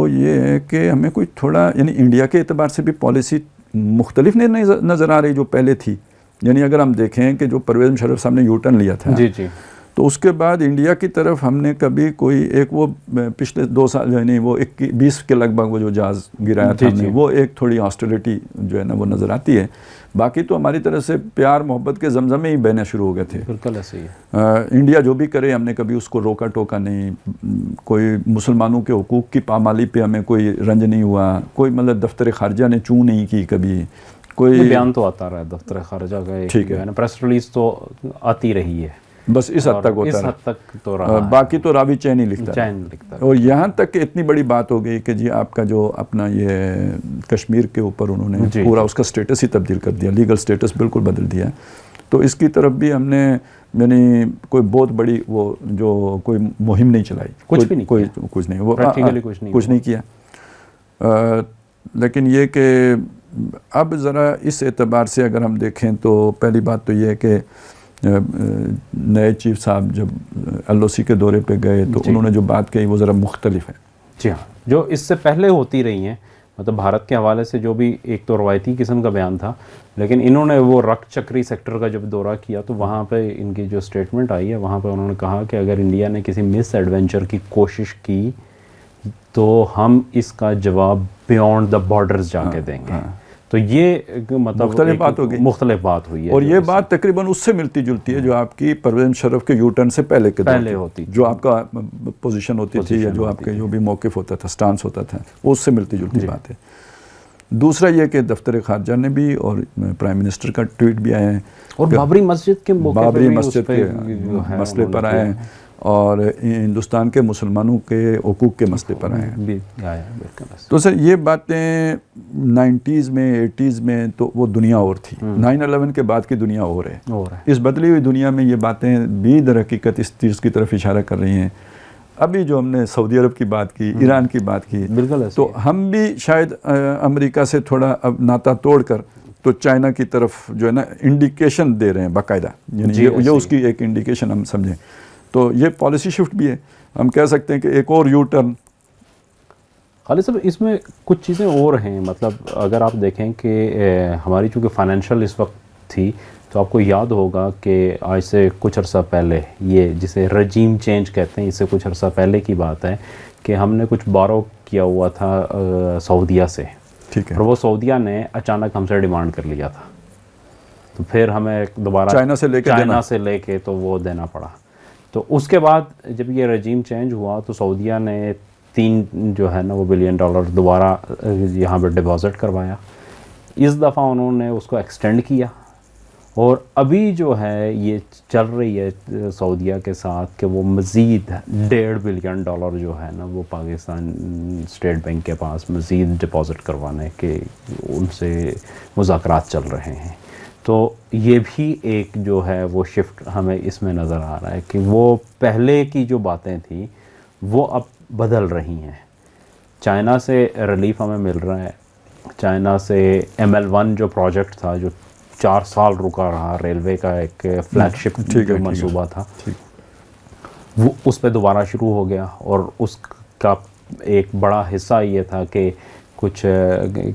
وہ یہ ہے کہ ہمیں کوئی تھوڑا یعنی انڈیا کے اعتبار سے بھی پالیسی مختلف نظر آ رہی جو پہلے تھی. یعنی اگر ہم دیکھیں کہ جو پرویز مشرف صاحب نے یو ٹرن لیا تھا تو اس کے بعد انڈیا کی طرف ہم نے کبھی کوئی ایک وہ پچھلے 2 سال یعنی وہ 20 کے لگ بھگ وہ جو جہاز گرایا تھا ہم نے وہ ایک تھوڑی ہاسٹیلٹی جو ہے نا وہ نظر آتی ہے. باقی تو ہماری طرف سے پیار محبت کے زمزمے ہی بہنے شروع ہو گئے تھے. بالکل ایسے ہی انڈیا جو بھی کرے ہم نے کبھی اس کو روکا ٹوکا نہیں. کوئی مسلمانوں کے حقوق کی پامالی پہ ہمیں کوئی رنج نہیں ہوا. کوئی مطلب دفتر خارجہ نے چوں نہیں کی کبھی. کوئی بیان تو آتا رہا ہے دفتر خارجہ کا, ٹھیک ہے نا, پریس ریلیز تو آتی رہی ہے, بس اس حد تک ہوتا ہے, اس حد تک تو رہا. باقی تو راوی چین ہی لکھتا ہے. اور یہاں تک کہ اتنی بڑی بات ہو گئی کہ جی آپ کا جو اپنا یہ کشمیر کے اوپر انہوں نے پورا اس کا سٹیٹس ہی تبدیل کر دیا, لیگل سٹیٹس بالکل بدل دیا. تو اس کی طرف بھی ہم نے یعنی کوئی بہت بڑی وہ جو کوئی مہم نہیں چلائی, کچھ نہیں وہ کچھ نہیں کیا. لیکن یہ کہ اب ذرا اس اعتبار سے اگر ہم دیکھیں تو پہلی بات تو یہ ہے کہ نئے چیف صاحب جب ایل او سی کے دورے پہ گئے تو انہوں نے جو بات کہی وہ ذرا مختلف ہے. جی ہاں, جو اس سے پہلے ہوتی رہی ہیں, مطلب بھارت کے حوالے سے جو بھی ایک تو روایتی قسم کا بیان تھا, لیکن انہوں نے وہ رک چکری سیکٹر کا جب دورہ کیا تو وہاں پہ ان کی جو اسٹیٹمنٹ آئی ہے وہاں پہ انہوں نے کہا کہ اگر انڈیا نے کسی مس ایڈونچر کی کوشش کی تو ہم اس کا جواب بیونڈ دا بارڈرز جا کے دیں گے. تو یہ مطلب مختلف بات ہوئی ہے, اور یہ بات تقریباً اس سے ملتی جلتی ہے جو آپ کی پرویز مشرف کے یو ٹرن سے پہلے ہوتی, جو آپ کا پوزیشن ہوتی تھی یا جو آپ کے جو بھی موقف ہوتا تھا, سٹانس ہوتا تھا, اس سے ملتی جلتی بات ہے. دوسرا یہ کہ دفتر خارجہ نے بھی اور پرائم منسٹر کا ٹویٹ بھی آئے ہیں, اور بابری مسجد کے مسئلے پر آئے ہیں, اور ہندوستان کے مسلمانوں کے حقوق کے مسئلے پر آئے ہیں. تو سر یہ باتیں 90s میں 80s میں تو وہ دنیا اور تھی, 9/11 کے بعد کی دنیا اور ہے. اس بدلی ہوئی دنیا میں یہ باتیں بھی در حقیقت اس چیز کی طرف اشارہ کر رہی ہیں. ابھی جو ہم نے سعودی عرب کی بات کی, ایران کی بات کی, تو ہم بھی شاید امریکہ سے تھوڑا اب ناتا توڑ کر تو چائنا کی طرف جو ہے نا انڈیکیشن دے رہے ہیں باقاعدہ, یعنی یہ اس کی ایک انڈیکیشن ہم سمجھیں. تو یہ پالیسی شفٹ بھی ہے, ہم کہہ سکتے ہیں کہ ایک اور یو ٹرن. خالد صاحب اس میں کچھ چیزیں اور ہیں, مطلب اگر آپ دیکھیں کہ ہماری چونکہ فائنینشیل اس وقت تھی تو آپ کو یاد ہوگا کہ آج سے کچھ عرصہ پہلے, یہ جسے رجیم چینج کہتے ہیں, اس سے کچھ عرصہ پہلے کی بات ہے کہ ہم نے کچھ بارو کیا ہوا تھا سعودیہ سے, ٹھیک ہے, اور وہ سعودیہ نے اچانک ہم سے ڈیمانڈ کر لیا تھا, تو پھر ہمیں دوبارہ چائنا سے لے کے تو وہ دینا پڑا. تو اس کے بعد جب یہ رجیم چینج ہوا تو سعودیہ نے 3 جو ہے نا وہ $1 بلین دوبارہ یہاں پہ ڈپازٹ کروایا. اس دفعہ انہوں نے اس کو ایکسٹینڈ کیا, اور ابھی جو ہے یہ چل رہی ہے سعودیہ کے ساتھ کہ وہ مزید $1.5 بلین جو ہے نا وہ پاکستان اسٹیٹ بینک کے پاس مزید ڈپازٹ کروانے کے ان سے مذاکرات چل رہے ہیں. تو یہ بھی ایک جو ہے وہ شفٹ ہمیں اس میں نظر آ رہا ہے کہ وہ پہلے کی جو باتیں تھیں وہ اب بدل رہی ہیں. چائنا سے ریلیف ہمیں مل رہا ہے, چائنا سے ML1 جو پروجیکٹ تھا جو 4 سال رکا رہا, ریلوے کا ایک فلیگ شپ جو منصوبہ تھا, وہ اس پہ دوبارہ شروع ہو گیا. اور اس کا ایک بڑا حصہ یہ تھا کہ کچھ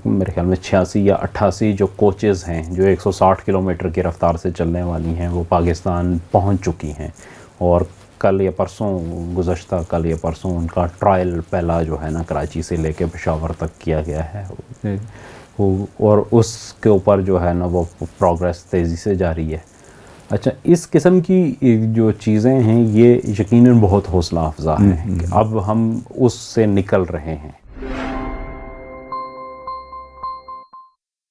میرے خیال میں 86 یا 88 جو کوچز ہیں جو 160 کلومیٹر کی رفتار سے چلنے والی ہیں وہ پاکستان پہنچ چکی ہیں, اور کل یا پرسوں, گزشتہ کل یا پرسوں ان کا ٹرائل پہلا جو ہے نا کراچی سے لے کے پشاور تک کیا گیا ہے, اور اس کے اوپر جو ہے نا وہ پروگریس تیزی سے جاری ہے. اچھا, اس قسم کی جو چیزیں ہیں یہ یقیناً بہت حوصلہ افزا ہیں کہ اب ہم اس سے نکل رہے ہیں.